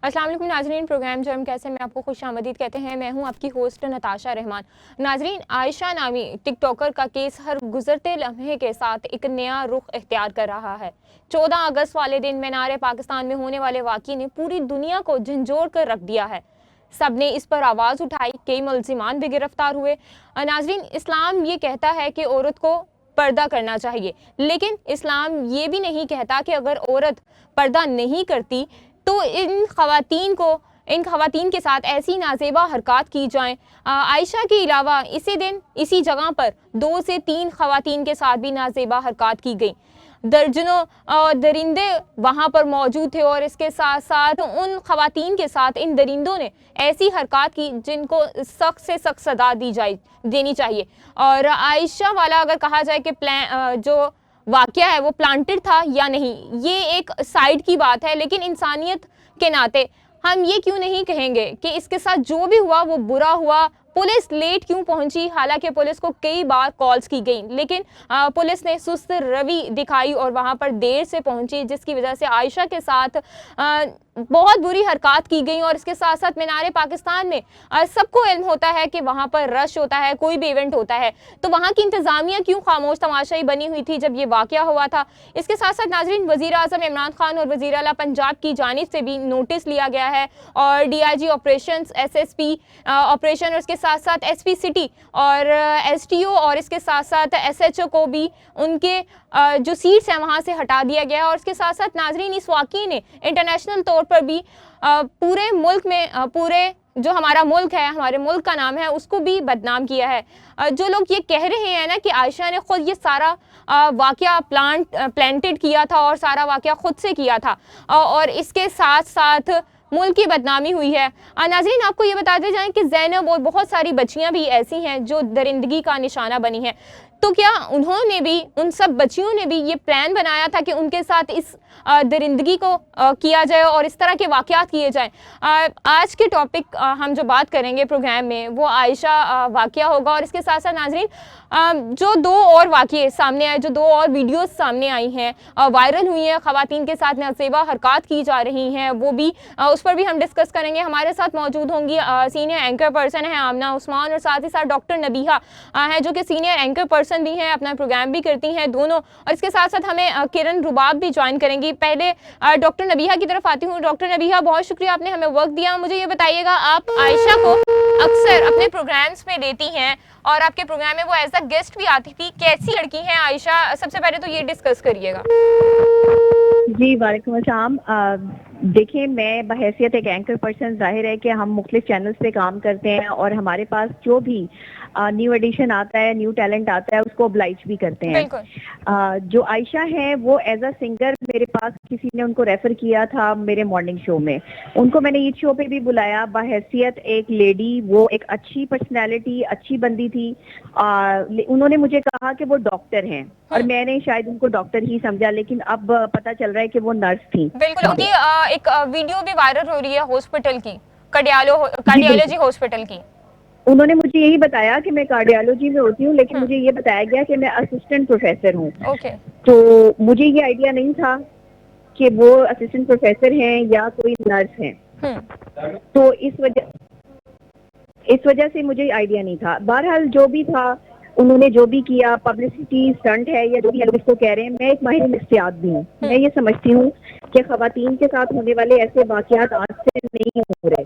अस्सलाम वालेकुम नाजरीन, प्रोग्राम जर्म कैसे में आपको खुशामदीद कहते हैं। मैं हूं आपकी होस्ट नताशा रहमान। नाजरीन, आयशा नामी टिकटॉकर का केस हर गुजरते लम्हे के साथ एक नया रुख इख्तियार कर रहा है। 14 अगस्त वाले दिन मीनार पाकिस्तान में होने वाले वाक़ये ने पूरी दुनिया को झंझोड़ कर रख दिया है। सब ने इस पर आवाज़ उठाई, कई मुल्ज़िमान भी गिरफ्तार हुए। नाजरीन, इस्लाम ये कहता है कि औरत को पर्दा करना चाहिए, लेकिन इस्लाम ये भी नहीं कहता कि अगर औरत पर्दा नहीं करती तो इन खवातीन के साथ ऐसी नाजेबा हरकत की जाएं। आयशा के अलावा इसी दिन इसी जगह पर 2 से 3 खवातीन के साथ भी नाजेबा हरकत की गई। दर्जनों दरिंदे वहाँ पर मौजूद थे और इसके साथ साथ उन खवातीन के साथ इन दरिंदों ने ऐसी हरकत की जिनको सख्त से सख्त सजा देनी चाहिए। और आयशा वाला अगर कहा जाए कि जो वाकया है वो प्लांटेड था या नहीं, ये एक साइड की बात है, लेकिन इंसानियत के नाते हम ये क्यों नहीं कहेंगे कि इसके साथ जो भी हुआ वो बुरा हुआ। पुलिस लेट क्यों पहुंची? हालांकि पुलिस को कई बार कॉल्स की गई, लेकिन पुलिस ने सुस्त रवि दिखाई और वहां पर देर से पहुंची, जिसकी वजह से आयशा के साथ बहुत बुरी हरकत की गई। और इसके साथ साथ मीनार पाकिस्तान में सबको इल्म होता है कि वहां पर रश होता है, कोई भी इवेंट होता है, तो वहां की इंतजामिया क्यों खामोश तमाशाई बनी हुई थी जब ये वाकया हुआ था। इसके साथ साथ नाजरीन, वजीर आजम इमरान खान और वजीर आला पंजाब की जानिब से भी नोटिस लिया गया है और DIG ऑपरेशन, SSP ऑपरेशन और इसके साथ साथ SP सिटी और STO और इसके साथ साथ SHO को भी उनके जो सीट्स हैं वहाँ से हटा दिया गया है। और इसके साथ साथ नाजरीन, इस वाक़ये ने इंटरनेशनल तौर पर भी पूरे मुल्क में पूरे जो हमारा मुल्क है, हमारे मुल्क का नाम है, उसको भी बदनाम किया है। जो लोग ये कह रहे हैं ना कि आयशा ने खुद ये सारा वाकया प्लांटेड किया था और सारा वाकया खुद से किया था और इसके साथ साथ मुल्क की बदनामी हुई है। नाज़रीन, आपको ये बताते जाएं कि ज़ैनब और बहुत सारी बच्चियां भी ऐसी हैं जो दरिंदगी का निशाना बनी हैं। तो क्या उन्होंने भी, उन सब बच्चियों ने भी ये प्लान बनाया था कि उनके साथ इस दरिंदगी को किया जाए और इस तरह के वाक़यात किए जाएं? आज के टॉपिक हम जो बात करेंगे प्रोग्राम में वो आयशा वाक़या होगा। और इसके साथ साथ नाजरीन, जो 2 और वाक़ये सामने आए, जो 2 और वीडियोस सामने आई हैं, वायरल हुई हैं, ख़वातीन के साथ नासेबा हरकत की जा रही हैं, वो भी उस पर भी हम डिस्कस करेंगे। हमारे साथ मौजूद होंगी सीनियर एंकर पर्सन है आमना उस्मान और साथ ही साथ डॉक्टर नबीहा है जो कि सीनियर एंकर पर्सन भी हैं, अपना प्रोग्राम भी करती हैं दोनों। और इसके साथ साथ हमें किरण रुबाब भी ज्वाइन करेंगी। पहले डॉक्टर नबीहा की तरफ आती हूँ। डॉक्टर नबीहा, बहुत शुक्रिया, आपने हमें वक्त दिया। मुझे ये बताइएगा, आप आयशा को अक्सर अपने प्रोग्राम्स में लेती हैं और आपके प्रोग्राम में वो एज अ गेस्ट भी आती थी। कैसी लड़की है आयशा? सबसे पहले तो ये डिस्कस करिएगा। जी, वालेकुम अस्सलाम। देखिए, मैं बहैसियत एक एंकर पर्सन, जाहिर है कि हम मुख्तलिफ चैनल्स पे काम करते हैं और हमारे पास जो भी न्यू एडिशन आता है, न्यू टैलेंट आता है, उसको ऑब्लाइज भी करते हैं। जो आयशा है वो एज अ सिंगर मेरे पास किसी ने उनको रेफर किया था मेरे मॉर्निंग शो में। उनको मैंने ईद शो पे भी बुलाया बहैसियत एक लेडी। वो एक अच्छी पर्सनैलिटी, अच्छी बंदी थी। उन्होंने मुझे कहा कि वो डॉक्टर हैं और मैंने शायद उनको डॉक्टर ही समझा, लेकिन अब पता चल रहा है कि वो नर्स थी। बिल्कुल, उनकी एक वीडियो भी वायरल हो रही है हॉस्पिटल की, कार्डियोलॉजी हॉस्पिटल की। उन्होंने मुझे यही बताया कि मैं कार्डियोलॉजी में होती हूँ, लेकिन मुझे ये बताया गया कि मैं असिस्टेंट प्रोफेसर हूँ। तो मुझे ये आइडिया नहीं था कि वो असिस्टेंट प्रोफेसर हैं या कोई नर्स हैं। तो इस वजह से मुझे आइडिया नहीं था। बहरहाल जो भी था, उन्होंने जो भी किया, पब्लिसिटी स्टंट है या जो भी लोग इसको कह रहे हैं, मैं एक माहिर नफ्सियात भी हूँ। मैं ये समझती हूँ कि खवातीन के साथ होने वाले ऐसे वाकयात आज से नहीं हो रहे,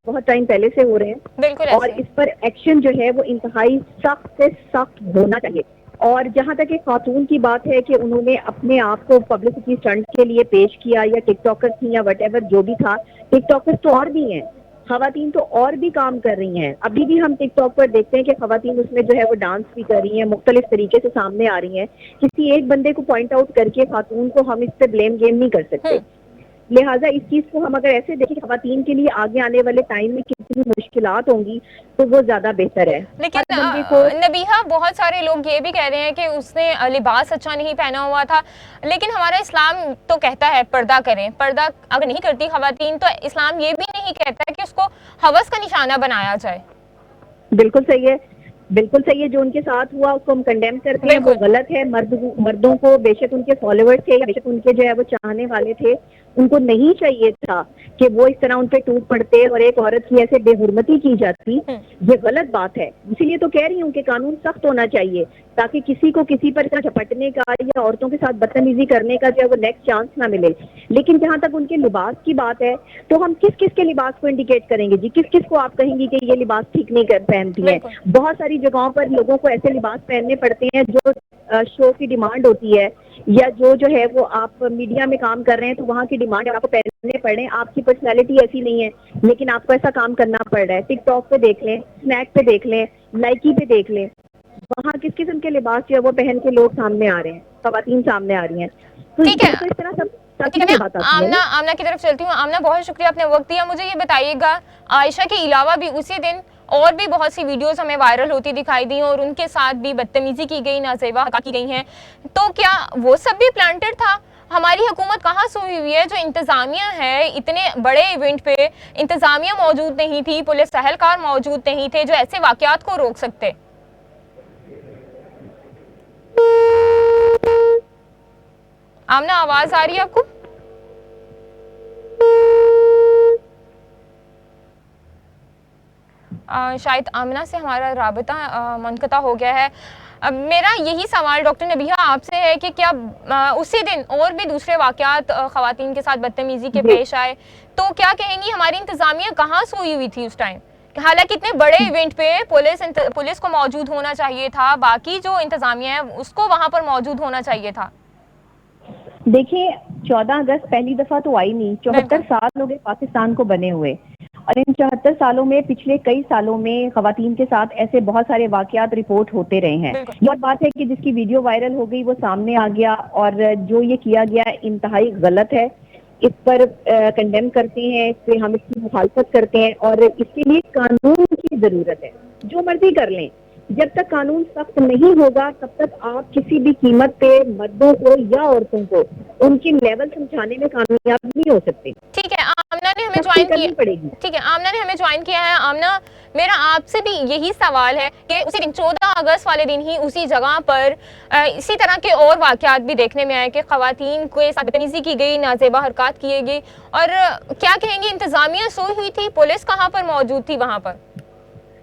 बहुत टाइम पहले से हो रहे हैं और इस पर एक्शन जो है वो इंतहाई सख्त से सख्त होना चाहिए। और जहाँ तक एक खातून की बात है कि उन्होंने अपने आप को पब्लिसिटी स्टंट के लिए पेश किया या टिकटॉकर थी या वटेवर जो भी था, टिकटॉकर तो और भी हैं, खवातीन तो और भी काम कर रही हैं। अभी भी हम टिकटॉक पर देखते हैं कि खवातीन उसमें जो है वो डांस भी कर रही हैं, मुख्तलिफ तरीके से सामने आ रही हैं। किसी एक बंदे को पॉइंट आउट करके खातून को हम इस पे ब्लेम गेम नहीं कर सकते। लिहाजा इस चीज को हम अगर ऐसे देखें, खवातीन के लिए आगे आने वाले टाइम में कितनी मुश्किलात होंगी, तो वो ज्यादा बेहतर है। लेकिन नबीहा, बहुत सारे लोग ये भी कह रहे हैं कि उसने लिबास अच्छा नहीं पहना हुआ था, लेकिन हमारा इस्लाम तो कहता है पर्दा करें। पर्दा अगर नहीं करती खवातीन तो इस्लाम ये भी नहीं कहता कि उसको हवस का निशाना बनाया जाए। बिल्कुल सही है, बिल्कुल सही है। जो उनके साथ हुआ उसको हम कंडेम करते हैं, वो गलत है। मर्दों को, बेशक उनके फॉलोअर्स थे या बेशक उनके जो है वो चाहने वाले थे, उनको नहीं चाहिए था कि वो इस तरह उन पे टूट पड़ते और एक औरत की ऐसे बेहुरमती की जाती। ये गलत बात है, इसीलिए तो कह रही हूँ कि कानून सख्त होना चाहिए ताकि किसी को किसी पर झपटने का या औरतों के साथ बदतमीजी करने का जो है वो नेक्स्ट चांस ना मिले। लेकिन जहाँ तक उनके लिबास की बात है तो हम किस किस के लिबास को इंडिकेट करेंगे जी? किस किस को आप कहेंगी कि ये लिबास ठीक नहीं पहनती हैं? बहुत सारी जगहों पर लोगों को ऐसे लिबास पहनने पड़ते हैं जो शो की डिमांड होती है, या जो है वो आप मीडिया में काम कर रहे हैं तो वहाँ की डिमांड आपको पहनने पड़े। आपकी पर्सनैलिटी ऐसी नहीं है लेकिन आपको ऐसा काम करना पड़ रहा है। टिकटॉक पे देख लें, स्नैक पे देख लें, लाइकी पे देख लें, वहाँ किस किस्म के लिबास जो है वो पहन के लोग सामने आ रहे हैं, खवातीन सामने आ रही हैं। तो ठीक है, इस तरह सब ठीक है, मैं आमना की तरफ चलती हूँ। आमना, बहुत शुक्रिया आपने वक्त दिया। मुझे ये बताइएगा, आयशा के अलावा भी उसी दिन और भी बहुत सी वीडियोस हमें वायरल होती दिखाई दी और उनके साथ भी बदतमीजी की गई, नाज़ेबा की गई हैं, तो क्या वो सब भी प्लांटेड था? हमारी हुकूमत कहाँ सोई हुई है? जो इंतजामिया है, इतने बड़े इवेंट पे इंतजामिया मौजूद नहीं थी, पुलिस अहलकार मौजूद नहीं थे जो ऐसे वाकयात को रोक सकते। आमना, आवाज आ रही है आपको? शायद आमना से हमारा राबता मुनक़ता हो गया है। मेरा यही सवाल डॉक्टर नबीहा आपसे है कि क्या उसी दिन और भी दूसरे वाकयात ख़वातीन के साथ बदतमीजी के पेश आए, तो क्या कहेंगी हमारी इंतज़ामिया कहाँ सोई हुई थी उस टाइम? हालांकि इतने बड़े इवेंट पे पुलिस को मौजूद होना चाहिए था, बाकी जो इंतज़ामिया है उसको वहाँ पर मौजूद होना चाहिए था। देखिए, 14 अगस्त पहली दफा तो आई नहीं, 74 साल हो गए पाकिस्तान को बने हुए, और इन 74 सालों में पिछले कई सालों में खवातीन के साथ ऐसे बहुत सारे वाकयात रिपोर्ट होते रहे हैं। ये बात है कि जिसकी वीडियो वायरल हो गई वो सामने आ गया, और जो ये किया गया इंतहाई गलत है। इस पर कंडेम करते हैं, इस पे हम इसकी मुखालफत करते हैं, और इसके लिए कानून की जरूरत है। जो मर्जी कर लें, जब तक कानून सख्त नहीं होगा तब तक आप किसी भी कीमत पे मर्दों को या औरतों को उनकी लेवल समझाने में कामयाब नहीं हो सकते। ठीक है, आमना ने हमें ज्वाइन किया। ठीक है, आमना ने हमें ज्वाइन किया है। आमना, मेरा आपसे भी यही सवाल है कि उसी दिन 14 अगस्त वाले दिन ही उसी जगह पर इसी तरह के और वाकयात भी देखने में आए कि खवातीन को बदतमीजी की गई, नाजेबा हरकत की गई, और क्या कहेंगे इंतजामिया सोई हुई थी, पुलिस कहाँ पर मौजूद थी वहाँ पर?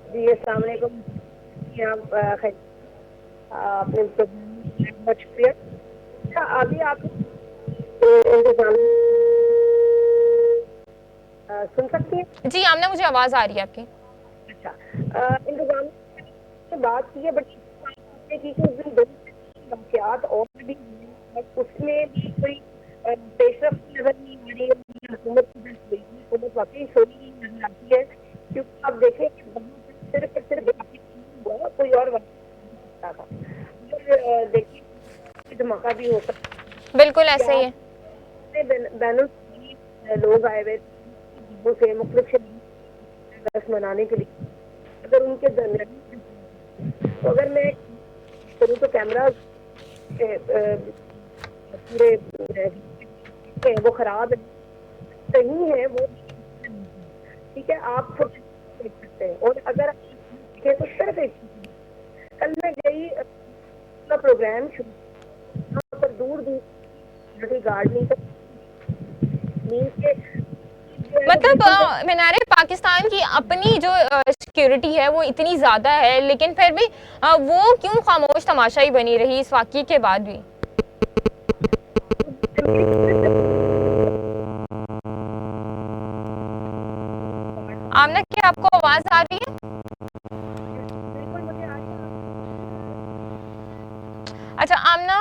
जी, अस्सलाम वालेकुम। आपने बहुत शुक्रिया। अच्छा, अभी आप इंतजाम सुन सकती हैं? जी आमना, मुझे आवाज आ रही है आपकी। अच्छा, इंतजाम से बात की है, बट की उस दिन दो वाकयात और भी उसमें भी कोई पेशरफ्त नजर नहीं आ रही है। हुकूमत वाकई सोई नजर आती है, क्योंकि आप देखें कि सिर्फ कोई और था, देखिए धमाका भी हो सकता। बिल्कुल ऐसे ही है। बैनर लोग आए हुए से मुख्तलिफ मनाने के लिए, अगर उनके तो अगर मैं करूँ तो कैमरा पूरे वो खराब है, सही है वो, ठीक है, आप देख सकते हैं। और अगर तो सिर्फ कल मैं गई प्रोग्राम शुरू पर दूर गार्डनिंग मतलब मीनारे पाकिस्तान की अपनी जो सिक्योरिटी है वो इतनी ज्यादा है, लेकिन फिर भी वो क्यों खामोश तमाशाई बनी रही इस वाकये के बाद भी? आमना, क्या आपको आवाज आ रही है? अच्छा आमना,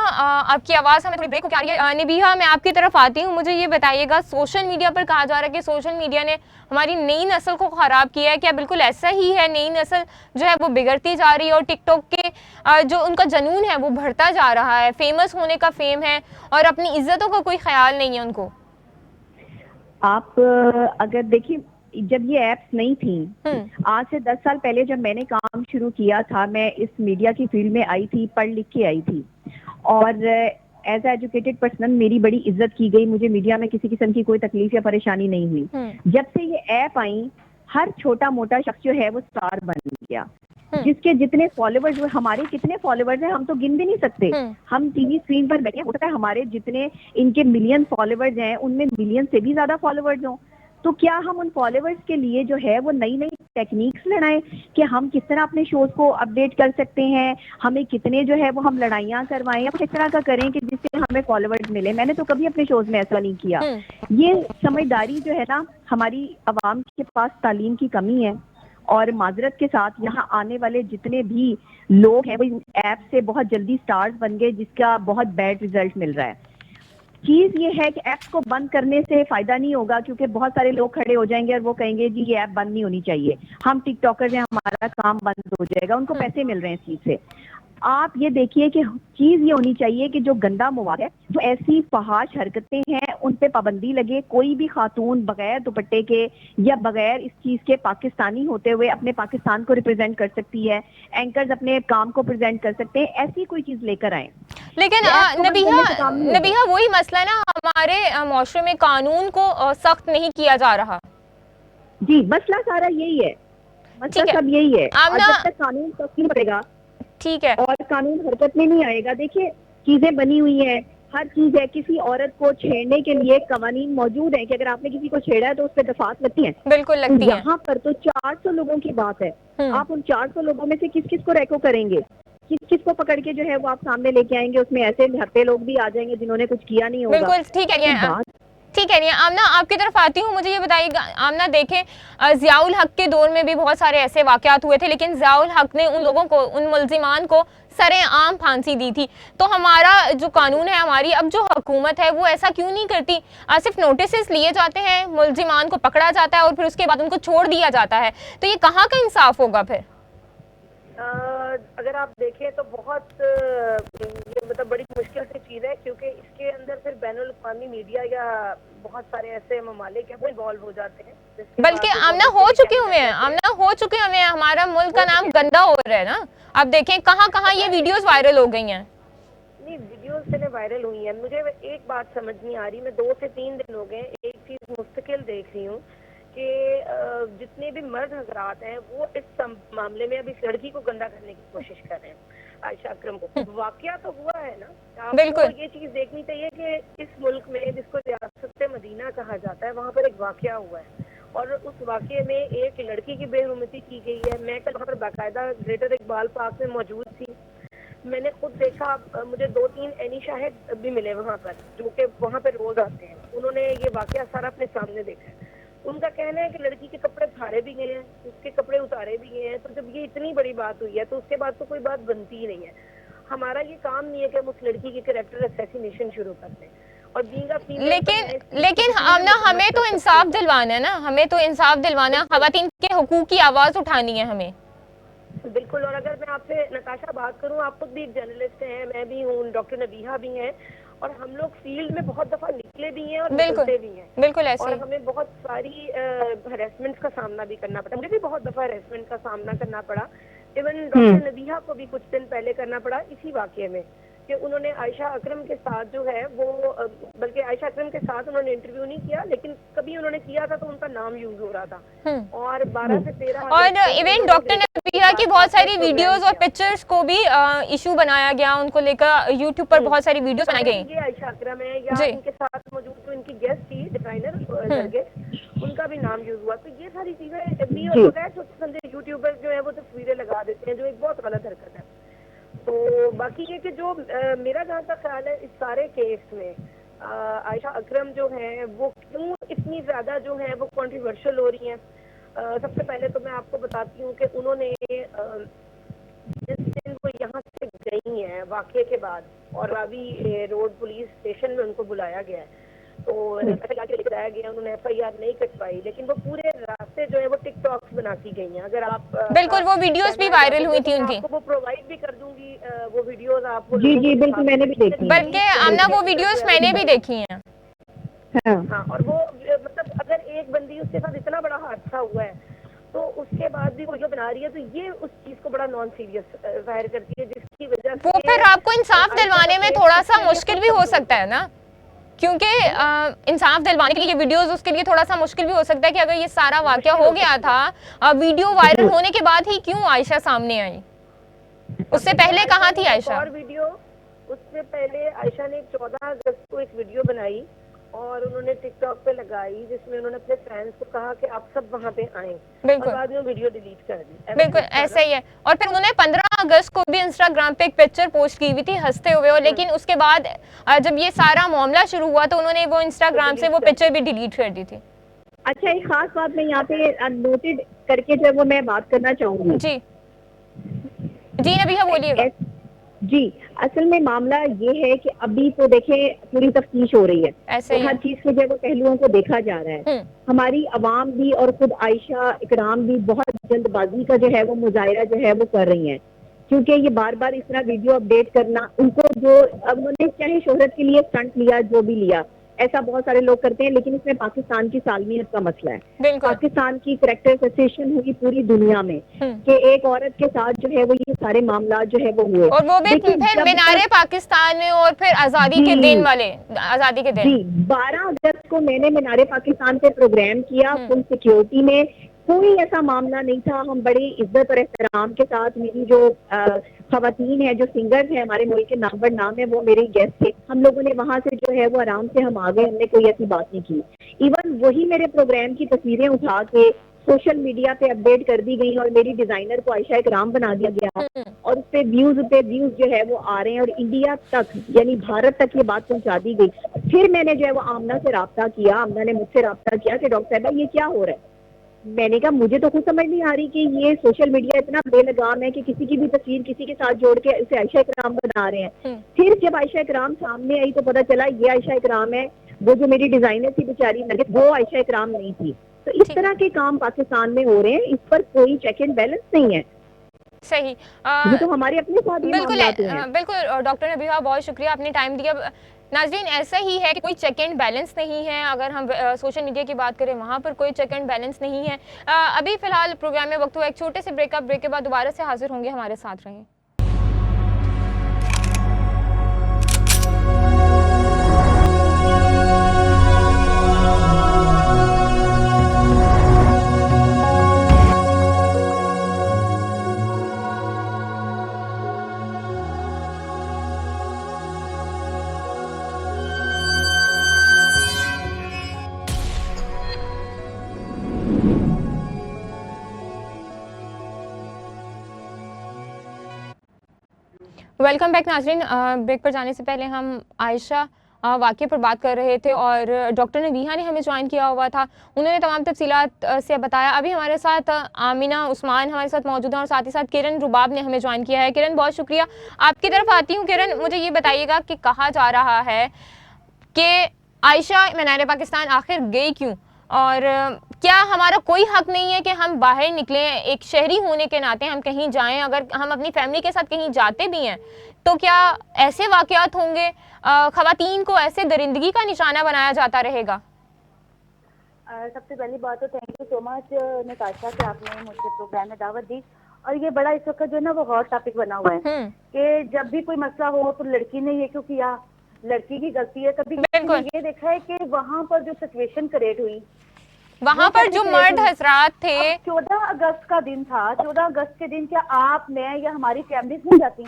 आपकी आवाज़ हमें थोड़ी ब्रेक होकर आ रही है। नबीहा, मैं आपकी तरफ आती हूँ। मुझे ये बताइएगा, सोशल मीडिया पर कहा जा रहा है कि सोशल मीडिया ने हमारी नई नस्ल को ख़राब किया है, क्या बिल्कुल ऐसा ही है? नई नस्ल जो है वो बिगड़ती जा रही है और टिकटॉक के जो उनका जनून है वो बढ़ता जा रहा है, फेमस होने का फेम है और अपनी इज्जतों का कोई ख्याल नहीं है उनको। आप अगर देखिए, जब ये ऐप्स नहीं थी, आज से 10 साल पहले जब मैंने काम शुरू किया था, मैं इस मीडिया की फील्ड में आई थी, पढ़ लिख के आई थी, और एज एजुकेटेड पर्सन मेरी बड़ी इज्जत की गई। मुझे मीडिया में किसी किस्म की कोई तकलीफ या परेशानी नहीं हुई। जब से ये ऐप आई, हर छोटा मोटा शख्स जो है वो स्टार बन गया। जिसके जितने फॉलोवर्स, हमारे कितने फॉलोवर्स हैं हम तो गिन भी नहीं सकते। हम टीवी स्क्रीन पर बैठे, हो सकता है हमारे जितने इनके मिलियन फॉलोवर्स हैं उनमें मिलियन से भी ज्यादा फॉलोवर्स हों, तो क्या हम उन फॉलोवर्स के लिए जो है वो नई नई टेक्निक्स लड़ाएं कि हम किस तरह अपने शोज को अपडेट कर सकते हैं, हमें कितने जो है वो हम लड़ाइयाँ करवाएं या किस तरह का करें कि जिससे हमें फॉलोवर्स मिले। मैंने तो कभी अपने शोज में ऐसा नहीं किया। ये समझदारी जो है ना, हमारी आवाम के पास तालीम की कमी है, और माजरत के साथ यहाँ आने वाले जितने भी लोग हैं वो ऐप से बहुत जल्दी स्टार्स बन गए, जिसका बहुत बैड रिजल्ट मिल रहा है। चीज ये है कि ऐप्स को बंद करने से फायदा नहीं होगा, क्योंकि बहुत सारे लोग खड़े हो जाएंगे और वो कहेंगे जी ये ऐप बंद नहीं होनी चाहिए, हम टिकटॉकर्स हैं, हमारा काम बंद हो जाएगा, उनको पैसे मिल रहे हैं इस चीज से। आप ये देखिए कि चीज ये होनी चाहिए कि जो गंदा मवाद है, जो ऐसी फहाश हरकतें हैं, उन पे पाबंदी लगे। कोई भी खातून बगैर दुपट्टे के या बगैर इस चीज के पाकिस्तानी होते हुए अपने पाकिस्तान को रिप्रेजेंट कर सकती है, एंकर्स अपने काम को प्रेजेंट कर सकते हैं, ऐसी कोई चीज लेकर आए। लेकिन नबीहा वही मसला है ना, हमारे माशरे में कानून को सख्त नहीं किया जा रहा। जी, मसला सारा यही है, मसला सब यही है। और जब तक कानून सख्त नहीं पड़ेगा, ठीक है, और कानून हरकत में नहीं आएगा, देखिए चीजें बनी हुई हैं, हर चीज है। किसी औरत को छेड़ने के लिए कवानीन मौजूद है कि अगर आपने किसी को छेड़ा है तो उस पर दफात लगती है, बिल्कुल लगती है। यहाँ पर तो 400 लोगों की बात है। आप उन 400 लोगों में से किस किस को रैको करेंगे, किस किस को पकड़ के जो है वो आप सामने लेके आएंगे? उसमें ऐसे हत्ते लोग भी आ जाएंगे जिन्होंने कुछ किया नहीं होगा। बिल्कुल ठीक है, ठीक है। आमना आपकी तरफ आती हूँ, मुझे ये बताइएगा आमना, देखें ज़ियाउल हक के दौर में भी बहुत सारे ऐसे वाक़यात हुए थे, लेकिन ज़ियाउल हक ने उन लोगों को, उन मुल्ज़िमान को सरेआम फांसी दी थी। तो हमारा जो कानून है, हमारी अब जो हुकूमत है वो ऐसा क्यों नहीं करती? सिर्फ नोटिस लिए जाते हैं, मुल्ज़िमान को पकड़ा जाता है और फिर उसके बाद उनको छोड़ दिया जाता है, तो ये कहाँ का इंसाफ होगा फिर? अगर आप देखें तो बहुत ये मतलब बड़ी मुश्किल से चीज़ है, क्योंकि इसके अंदर फिर बैनुल अक़वामी मीडिया या बहुत सारे ऐसे ममालिक हैं वो इन्वॉल्व हो जाते हैं। बल्कि आमना हो चुके हुए हैं, हमारा मुल्क का नाम गंदा हो रहा है ना। अब देखें कहाँ कहाँ ये वीडियोस वायरल हो गई हैं। नहीं, वीडियोस से वायरल हुई हैं। मुझे एक बात समझ नहीं आ रही, मैं 2 से 3 दिन हो गए एक चीज़ मुस्तकिल देख रही हूँ कि जितने भी मर्द हजरात हैं वो इस मामले में अब इस लड़की को गंदा करने की कोशिश कर रहे हैं, आयशा अकरम को। वाकया तो हुआ है ना, आपको ये चीज देखनी चाहिए कि इस मुल्क में जिसको रियासत मदीना कहा जाता है, वहाँ पर एक वाकया हुआ है और उस वाकये में एक लड़की की बेहुरमती की गई है। मैं कल वहाँ पर बाकायदा ग्रेटर इकबाल पार्क में मौजूद थी, मैंने खुद देखा। मुझे 2-3 एनी शाहिद भी मिले वहाँ पर, जो कि वहाँ पर रोज आते हैं। उन्होंने ये वाकया सारा अपने सामने देखा। उनका कहना है कि लड़की के कपड़े फाड़े भी गए हैं, उसके कपड़े उतारे भी गए हैं। तो जब ये इतनी बड़ी बात हुई है तो उसके बाद तो कोई बात बनती ही नहीं है। हमारा ये काम नहीं है कि हम उस लड़की के कैरेक्टर असैसिनेशन शुरू कर दें। और लेकिन आमना, हमें तो इंसाफ दिलवाना है ना, हमें तो इंसाफ दिलवाना है, ख़वातीन के हुकूक की आवाज़ उठानी है हमें। बिल्कुल। और अगर मैं आपसे नताशा बात करूं, आप खुद भी एक जर्नलिस्ट हैं, मैं भी हूँ, डॉक्टर नबीहा भी हैं, और हम लोग फील्ड में बहुत दफा निकले भी हैं और निकलते भी हैं। बिल्कुल ऐसे। और हमें बहुत सारी हरेसमेंट का सामना भी करना पड़ा। मुझे भी बहुत दफा हरेसमेंट का सामना करना पड़ा। इवन डॉक्टर नबीहा को भी कुछ दिन पहले करना पड़ा इसी वाकये में, कि उन्होंने आयशा अकरम के साथ जो है वो, बल्कि आयशा अकरम के साथ उन्होंने इंटरव्यू नहीं किया, लेकिन कभी उन्होंने किया था तो उनका नाम यूज हो रहा था। और 12 से 13 और इवन डॉक्टर नबीहा की बहुत सारी वीडियोस और पिक्चर्स को भी इशू बनाया गया, उनको लेकर यूट्यूब पर बहुत सारी वीडियोस बनाई गई। ये आयशा अकरम है या इनके साथ मौजूद जो इनकी गेस्ट थी डिजाइनर नरगिस, उनका भी नाम यूज हुआ। तो ये सारी चीजें भी, और बगैर सोचे समझे यूट्यूबर जो है वो तस्वीरें लगा देते हैं, जो एक बहुत गलत हरकत है। तो बाकी ये कि जो मेरा जहाँ तक ख्याल है, इस सारे केस में आयशा अकरम जो है वो क्यों इतनी ज़्यादा जो है वो कंट्रोवर्शियल हो रही हैं। सबसे पहले तो मैं आपको बताती हूँ कि उन्होंने जिस दिन वो यहाँ से गई हैं वाकये के बाद, और रावी रोड पुलिस स्टेशन में उनको बुलाया गया है, तो लेकर आया गया, उन्होंने FIR नहीं कटवाई, लेकिन वो पूरे रास्ते जो है वो टिकटॉक्स बनाती गई हैं। अगर आप बिल्कुल, वो वीडियोस भी वायरल हुई थी उनकी, वो प्रोवाइड भी कर दूंगी वो वीडियोस आपको। जी बिल्कुल, मैंने भी देखी, बल्कि आमना वो वीडियोस मैंने भी देखी हैं। हाँ, और वो मतलब अगर एक बंदी, उसके साथ इतना बड़ा हादसा हुआ है तो उसके बाद भी वो जो बना रही है, तो ये उस चीज को बड़ा नॉन सीरियस जाहिर करती है, जिसकी वजह से वो फिर आपको इंसाफ दिलवाने में थोड़ा सा मुश्किल भी हो सकता है ना, क्योंकि इंसाफ दिलवाने के लिए ये वीडियोस उसके लिए थोड़ा सा मुश्किल भी हो सकता है कि अगर ये सारा वाकया हो गया था, वीडियो वायरल होने के बाद ही क्यों आयशा सामने आई? उससे पहले कहाँ थी आयशा? और वीडियो, उससे पहले आयशा ने 14 अगस्त को एक वीडियो बनाई और उन्होंने टिकटॉक पे लगाई, जिसमें उन्होंने अपने फैंस को कहा कि आप सब वहाँ पे आएं, बिल्कुल। और बाद में वीडियो डिलीट कर दी। बिल्कुल ऐसा ही है। और फिर उन्होंने 15 अगस्त को भी इंस्टाग्राम पे एक पिक्चर पोस्ट की हुई थी हंसते हुए, और लेकिन उसके बाद जब ये सारा मामला शुरू हुआ तो उन्होंने वो इंस्टाग्राम से वो पिक्चर भी डिलीट कर दी थी। अच्छा, एक खास बात मैं यहाँ पे नोटेड करके जो है वो मैं बात करना चाहूंगी। जी जी नबीहा बोलिएगा। जी, असल में मामला ये है कि अभी तो देखें पूरी तफ्तीश हो रही है, ऐसे ही हर है। चीज के जो है वो पहलुओं को देखा जा रहा है। हमारी अवाम भी और खुद आयशा इकराम भी बहुत जल्दबाजी का जो है वो मुजाहिरा जो है वो कर रही हैं, क्योंकि ये बार बार इस तरह वीडियो अपडेट करना, उनको जो अब उन्होंने चाहे शोहरत के लिए स्टंट लिया, जो भी लिया, ऐसा बहुत सारे लोग करते हैं, लेकिन इसमें पाकिस्तान की सालमियत का मसला है। बिल्कुल। पाकिस्तान की करैक्टर एसोसिएशन हुई पूरी दुनिया में कि एक औरत के साथ जो है वो ये सारे मामला जो है वो हुए, और वो भी लेकिन फिर जब मीनारे पाकिस्तान में, और फिर आजादी के दिन वाले, आजादी के दिन। जी 12 अगस्त को मैंने मीनारे पाकिस्तान पे प्रोग्राम किया फुल सिक्योरिटी में, कोई ऐसा मामला नहीं था। हम बड़ी इज्जत और एहतराम के साथ, मेरी जो खवातीन है, जो सिंगर्स हैं, हमारे मुल्क के नामवर नाम है, वो मेरे गेस्ट थे। हम लोगों ने वहां से जो है वो आराम से हम आ गए, हमने कोई ऐसी बात नहीं की। इवन वही मेरे प्रोग्राम की तस्वीरें उठा के सोशल मीडिया पे अपडेट कर दी गई और मेरी डिजाइनर को आयशा इकराम बना दिया गया, और उस पे व्यूज जो है वो आ रहे हैं, और इंडिया तक यानी भारत तक ये बात पहुंचा दी गई। फिर मैंने जो है वो आमना से राब्ता किया, आमना ने मुझसे राब्ता किया कि डॉक्टर साहबा ये क्या हो रहा है। मैंने कहा मुझे तो खुद समझ नहीं आ रही कि ये सोशल मीडिया इतना बेलगाम है कि किसी की भी तस्वीर किसी के साथ जोड़ के उसे आयशा इकराम बना रहे हैं। फिर जब आयशा इकराम सामने आई तो पता चला ये आयशा इकराम है, वो जो मेरी डिजाइनर थी बेचारी नरगिस, वो आयशा इकराम नहीं थी। तो इस तरह के काम पाकिस्तान में हो रहे हैं, इस पर कोई चेक एंड बैलेंस नहीं है। सही। ये तो हमारे अपने साथ ही बिल्कुल मामलात हैं। बिल्कुल डॉक्टर नबीहा, बहुत शुक्रिया, आपने टाइम दिया। नाज़रीन, ऐसा ही है कि कोई चेक एंड बैलेंस नहीं है। अगर हम सोशल मीडिया की बात करें, वहाँ पर कोई चेक एंड बैलेंस नहीं है। अभी फिलहाल प्रोग्राम में वक्त हुआ एक छोटे से ब्रेक के बाद दोबारा से हाजिर होंगे, हमारे साथ रहें। वेलकम बैक नाज़रीन। ब्रेक पर जाने से पहले हम आयशा वाक़े पर बात कर रहे थे और डॉक्टर नबीहा ने हमें ज्वाइन किया हुआ था, उन्होंने तमाम तफसीलात से बताया। अभी हमारे साथ आमिना उस्मान हमारे साथ मौजूद हैं और साथ ही साथ किरण रुबाब ने हमें ज्वाइन किया है। किरण, बहुत शुक्रिया। आपकी तरफ आती हूँ। किरण, मुझे ये बताइएगा कि कहा जा रहा है कि आयशा मीनारे पाकिस्तान आखिर गई क्यों, और क्या हमारा कोई हक नहीं है कि हम बाहर निकलें, एक शहरी होने के नाते हम कहीं जाएं, अगर हम अपनी फैमिली के साथ कहीं जाते भी हैं तो क्या ऐसे वाक़यात होंगे, ख़वातीन को ऐसे दरिंदगी का निशाना बनाया जाता रहेगा? सबसे पहली बात तो thank you so much Natasha कि आपने मुझे प्रोग्राम में दावत दी, और ये बड़ा इस वक्त जो है ना वो हॉट टॉपिक बना हुआ है कि जब भी कोई मसला हो तो लड़की ने ये क्यों किया, लड़की की गलती है। कभी ये देखा है कि वहाँ पर जो सिचुएशन क्रिएट हुई, वहाँ पर जो मर्द हजरात थे, 14 अगस्त का दिन था, 14 अगस्त के दिन क्या आप, मैं या हमारी फैमिलीज नहीं जाती?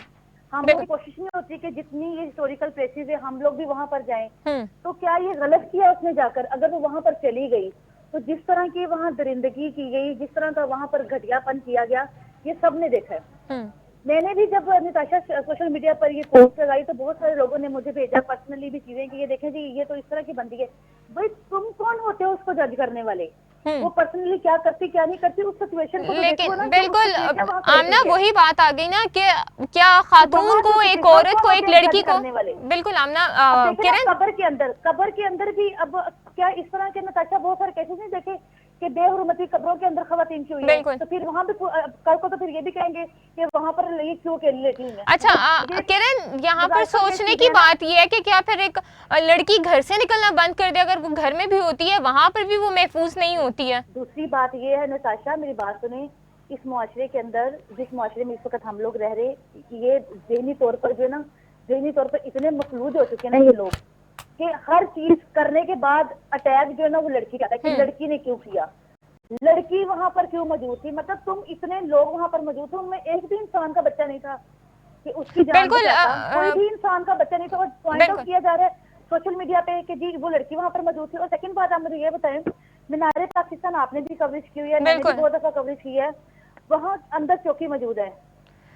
हम लोग कोशिश नहीं होती कि जितनी ये हिस्टोरिकल प्लेसेस है हम लोग भी वहाँ पर जाएं? तो क्या ये गलत किया उसने जाकर? अगर वो वहाँ पर चली गई तो जिस तरह की वहाँ दरिंदगी की गई, जिस तरह का वहाँ पर घटियापन किया गया, ये सब ने देखा है। मैंने भी जब नताशा सोशल मीडिया पर ये पोस्ट लगाई तो बहुत सारे लोगों ने मुझे भेजा पर्सनली भी चीजें कि ये देखें जी ये तो इस तरह की बंदी है। भाई तुम कौन होते हो उसको जज करने वाले? वो पर्सनली क्या करती क्या नहीं करती उस सिचुएशन को तो लेकिन ना, बिल्कुल आमना वही बात आ गई ना कि क्या खातून को, एक औरत को, एक लड़की को, बिल्कुल आमना किरण, कब्र के अंदर भी अब क्या इस तरह के नताशा बहुत सारे केसेस नहीं देखे कि बेहुरमती कब्रों के अंदर खवातीन क्यों हुई है, तो फिर वहाँ भी कल को तो फिर ये भी कहेंगे कि वहाँ पर ये क्यों लेटी है। अच्छा किरण, यहाँ पर सोचने की बात ये है कि क्या फिर एक लड़की घर से निकलना बंद कर दे, अगर वो घर में भी होती है वहाँ पर भी वो महफूज नहीं होती है? दूसरी बात ये है नताशा, मेरी बात सुने, इस मुआशरे के अंदर, जिस मुआशरे में इस वक्त हम लोग रह रहे, ये ज़हनी तौर पर जो है ना, ज़हनी तौर पर इतने मखलूद हो चुके हैं ना ये लोग कि हर चीज करने के बाद अटैक जो है ना वो लड़की का था कि लड़की ने क्यों किया, लड़की वहां पर क्यों मौजूद थी, मतलब तुम इतने लोग वहां पर मौजूद थे, उनमें एक भी इंसान का बच्चा नहीं था कि उसकी जान बिल्कुल, बचाता, कोई भी इंसान का बच्चा नहीं था। और पॉइंट आउट किया जा रहा है सोशल मीडिया पे कि जी वो लड़की वहां पर मौजूद थी। और सेकंड बात आप मुझे ये बताएं, मीनारे पाकिस्तान आपने भी कवरेज की हुई है, मैंने भी बहुत दफा कवरेज की है, वहाँ अंदर चौकी मौजूद है,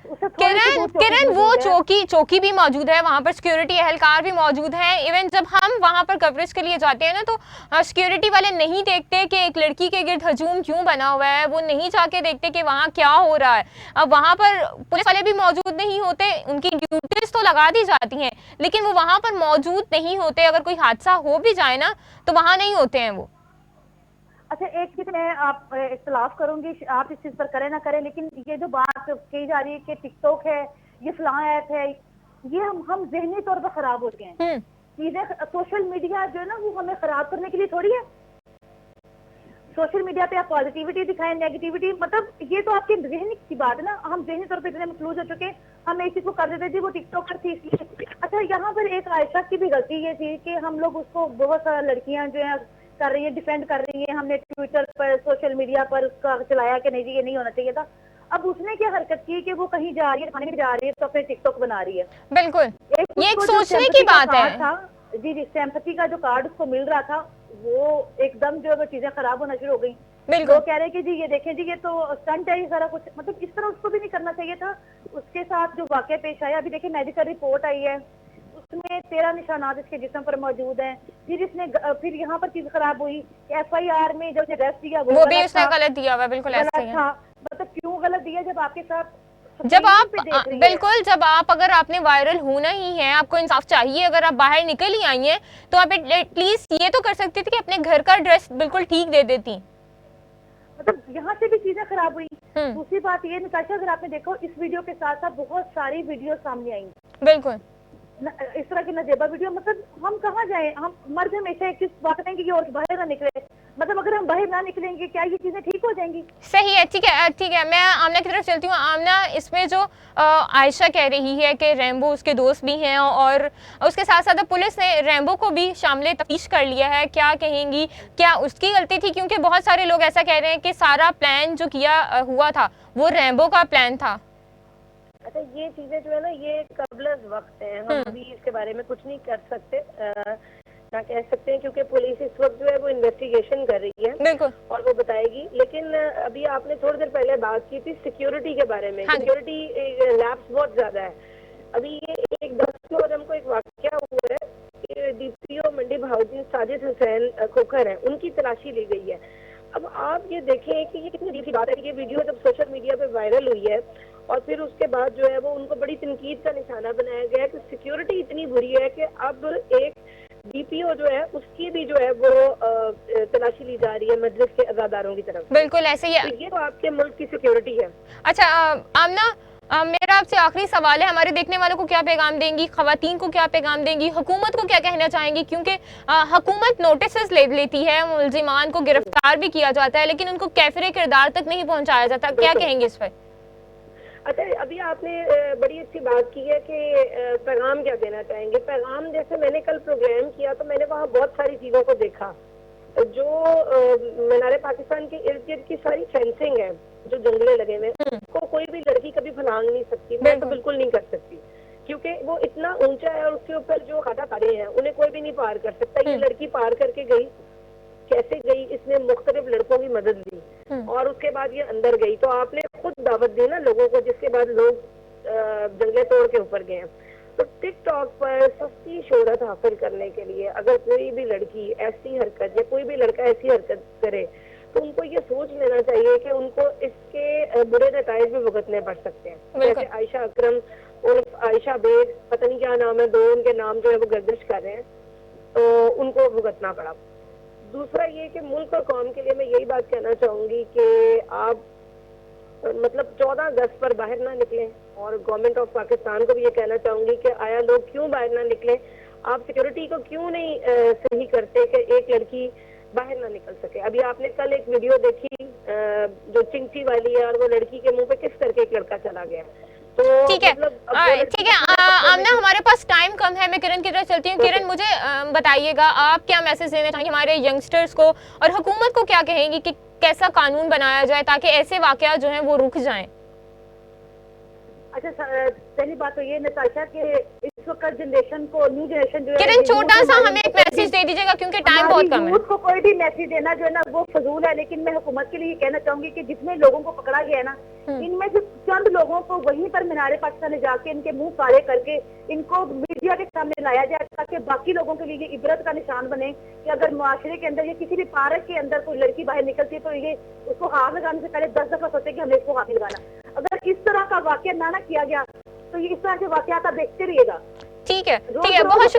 उससे थोड़ी सी दूर किरण वो मौजूद है। चौकी भी मौजूद है, वहां पर सिक्योरिटी एहलकार भी मौजूद है। इवन जब हम वहां पर कवरेज के लिए जाते हैं ना, तो सिक्योरिटी वाले नहीं देखते कि एक लड़की के गिर्द हजूम क्यों बना हुआ है, वो नहीं जाके देखते कि वहां क्या हो रहा है। अब वहां पर पुलिस वाले भी मौजूद नहीं होते, उनकी ड्यूटीज तो लगा दी जाती हैं, लेकिन वो वहां पर मौजूद नहीं होते। अगर कोई हादसा हो भी जाए ना, तो वहां नहीं होते हैं वो। अच्छा, एक चीज मैं आप इख्तलाफ करूंगी, आप इस चीज पर करें ना करें, लेकिन ये जो बात कही जा रही है कि टिकटॉक है, ये फलां ऐप है, ये हम जहनी तौर पर खराब हो गए हैं। चीजें सोशल मीडिया जो है ना वो हमें खराब करने के लिए थोड़ी है। सोशल मीडिया पे आप पॉजिटिविटी दिखाएं, नेगेटिविटी, मतलब ये तो आपकी जहनी की बात है ना। हम जहनी तौर पर इतने मफलूज हो चुके हैं, हम एक चीज को कर देते जी वो टिकटॉकर थी इसलिए। अच्छा, यहाँ पर एक आयशा की भी गलती ये थी कि हम लोग उसको, बहुत सारा लड़कियां जो है कर रही है, डिफेंड कर रही है, हमने ट्विटर पर सोशल मीडिया पर उसका चलाया कि नहीं जी ये नहीं होना चाहिए था। अब उसने क्या हरकत की कि वो कहीं जा रही है, खाने में जा रही है, तो फिर टिकटॉक बना रही है। बिल्कुल, ये एक सोचने की बात है। जी, सिंपैथी का जो कार्ड उसको मिल रहा था वो एकदम जो है वो चीजें खराब होना शुरू हो गई। वो कह रहे कि जी ये देखें जी ये तो स्टंट है, ये सारा कुछ, मतलब इस तरह उसको भी नहीं करना चाहिए था। उसके साथ जो वाकया पेश आया, अभी देखिए मेडिकल रिपोर्ट आई है, उसमें 13 निशानात इसके जिस्म पर मौजूद हैं। फिर इसने फिर यहाँ पर चीज खराब हुई, FIR में जो अरेस्ट दिया वो भी उसने गलत दिया हुआ, बिल्कुल ऐसे ही है। मतलब क्यों गलत दिया जब आपके साथ, जब आप बिल्कुल, जब आप अगर आपने वायरल होना ही है, आपको इंसाफ चाहिए, अगर आप बाहर निकल ही आई हैं तो आप एटलीस्ट ये तो कर सकती थी कि अपने घर का ड्रेस बिल्कुल ठीक दे देती। मतलब यहाँ से भी चीजें खराब हुई। दूसरी बात ये नताशा, अगर आपने देखो इस वीडियो के साथ साथ बहुत सारी वीडियो सामने आई, बिल्कुल इस तरह की नजेबा वीडियो। मतलब हम कहाँ जाएं, हम मर्द हमेशा एक चीज बात करेंगे कि और बाहर ना निकले, मतलब अगर हम बाहर ना निकलेंगे क्या ये चीजें ठीक हो जाएंगी? सही है, ठीक है, ठीक है। मैं आमना की तरफ चलती हूँ। आमना, इसमें जो आयशा कह रही है कि रैम्बो उसके दोस्त भी हैं, और उसके साथ साथ पुलिस ने रैम्बो को भी शामिल तफ्तीश कर लिया है, क्या कहेंगी, क्या उसकी गलती थी? क्योंकि बहुत सारे लोग ऐसा कह रहे हैं कि सारा प्लान जो किया हुआ था वो रैम्बो का प्लान था। अच्छा, ये चीजें जो है ना ये कबलज वक्त है, हम अभी इसके बारे में कुछ नहीं कर सकते, ना कह सकते हैं, क्योंकि पुलिस इस वक्त जो है वो इन्वेस्टिगेशन कर रही है। बिल्कुल, और वो बताएगी। लेकिन अभी आपने थोड़ी देर पहले बात की थी सिक्योरिटी के बारे में। सिक्योरिटी लैब्स बहुत ज्यादा है। अभी ये एक 10 नवंबर को एक वाकया हुआ है कि DPO मंडी बहाउद्दीन साजिद हुसैन खोखर है, उनकी तलाशी ली गई है। अब आप ये देखें कि ये कितनी अजीब सी बात है कि ये वीडियो जब सोशल मीडिया पे वायरल हुई है और फिर उसके बाद जो है वो उनको बड़ी तनकीद का निशाना बनाया गया है कि सिक्योरिटी इतनी बुरी है कि अब एक DPO जो है उसकी भी जो है वो तलाशी ली जा रही है मजलिस के अज़ादारों की तरफ। बिल्कुल ऐसे ही। तो ये तो आपके मुल्क की सिक्योरिटी है। अच्छा आमना, मेरा आपसे आखिरी सवाल है, हमारे देखने वालों को क्या पैगाम देंगी, खवातीन को क्या पैगाम देंगी, हुकूमत को क्या कहना चाहेंगी? क्योंकि हुकूमत नोटिस ले लेती है, मुलजिमान को गिरफ्तार भी किया जाता है, लेकिन उनको कैफिर किरदार तक नहीं पहुंचाया जाता, क्या कहेंगे इस पर? अच्छा, अभी आपने बड़ी अच्छी बात की है कि पैगाम क्या देना चाहेंगे। पैगाम, जैसे मैंने कल प्रोग्राम किया तो मैंने वहाँ बहुत सारी चीज़ों को देखा। जो मीनारे पाकिस्तान के इर्द गिर्द की सारी फेंसिंग है, जो जंगले लगे हुए को कोई भी लड़की कभी फलांग नहीं सकती, मैं तो बिल्कुल नहीं कर सकती, क्योंकि वो इतना ऊंचा है और उसके ऊपर जो खादा तारे हैं उन्हें कोई भी नहीं पार कर सकता। ये लड़की पार करके गई, कैसे गई? इसने मुख्तलिफ लड़कों की मदद ली और उसके बाद ये अंदर गई। तो आपने खुद दावत दी ना लोगों को, जिसके बाद लोग जंगले तोड़ के ऊपर गए। तो टिकटॉक पर सस्ती शोहरत हासिल करने के लिए अगर कोई भी लड़की ऐसी हरकत या कोई भी लड़का ऐसी हरकत करे तो उनको ये सोच लेना चाहिए कि उनको इसके बुरे नताइज भी भुगतने पड़ सकते हैं। जैसे आयशा अकरम और आयशा बेग, पता नहीं क्या नाम है, दो उनके नाम जो है वो गर्दिश कर रहे हैं, तो उनको भुगतना पड़ा। दूसरा ये कि मुल्क और कौम के लिए मैं यही बात कहना चाहूंगी कि आप मतलब 14 अगस्त पर बाहर ना निकलें, और गवर्नमेंट ऑफ पाकिस्तान को भी ये कहना चाहूंगी कि आया लोग क्यों बाहर ना निकलें, आप सिक्योरिटी को क्यों नहीं सही करते कि एक लड़की बाहर ना निकल सके। अभी आपने कल एक वीडियो देखी जो चिंची वाली है और वो लड़की के मुंह पे किस करके एक लड़का चला गया। तो ठीक है, मतलब ठीक है आमना, हमारे पास टाइम कम है, मैं किरण की तरफ चलती हूँ। किरण, मुझे बताइएगा आप क्या मैसेज देना चाहेंगे हमारे यंगस्टर्स को, और हुकूमत को क्या कहेंगी कि कैसा कानून बनाया जाए ताकि ऐसे वाकयात जो हैं वो रुक जाएं? अच्छा, पहली बात तो ये नताशा कि इस वक्त जनरेशन को, न्यू जनरेशन जो है, किरण, छोटा सा हमें एक मैसेज दे दीजिएगा क्योंकि टाइम बहुत कम है। यूथ को कोई भी मैसेज देना जो है ना वो फजूल है, लेकिन मैं हुकूमत के लिए कहना चाहूंगी कि जितने लोगों को पकड़ा गया है ना, इनमें से चंद लोगों को वहीं पर मीनारे पाकिस्तान ले जाके इनके मुंह काले करके इनको मीडिया के सामने लाया जाए, ताकि बाकी लोगों के लिए इबरत का निशान बने कि अगर मुआशरे के अंदर या किसी भी पार्क के अंदर कोई लड़की बाहर निकलती है तो ये उसको हाथ लगाने से पहले 10 दफा सोचे कि हमें इसको हाथ लगाना। अगर इस तरह का वाकया ना किया गया तो ये इस तरह के वाकयात आप देखते रहिएगा। ठीक है, ठीक है, बहुत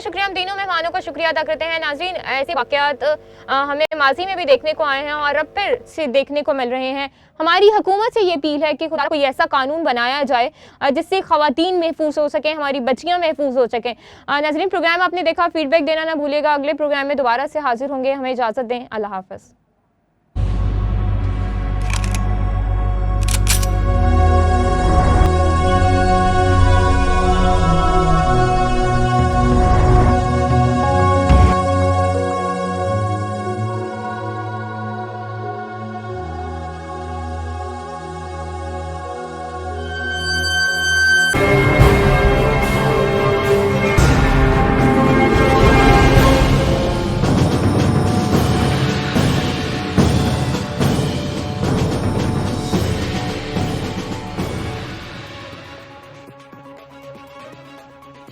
शुक्रिया। हम तीनों मेहमानों का शुक्रिया अदा करते हैं। नाज़रीन, ऐसे वाकयात हमें माजी में भी देखने को आए हैं और अब फिर से देखने को मिल रहे हैं। हमारी हुकूमत से ये अपील है कि खुदा कोई ऐसा कानून बनाया जाए जिससे ख़वातीन महफूज हो सकें, हमारी बच्चियां महफूज हो सकें। नाज़रीन, प्रोग्राम आपने देखा, फीडबैक देना ना भूलिएगा। अगले प्रोग्राम में दोबारा से हाजिर होंगे। हमें इजाज़त दें। अल्लाह हाफ़िज़।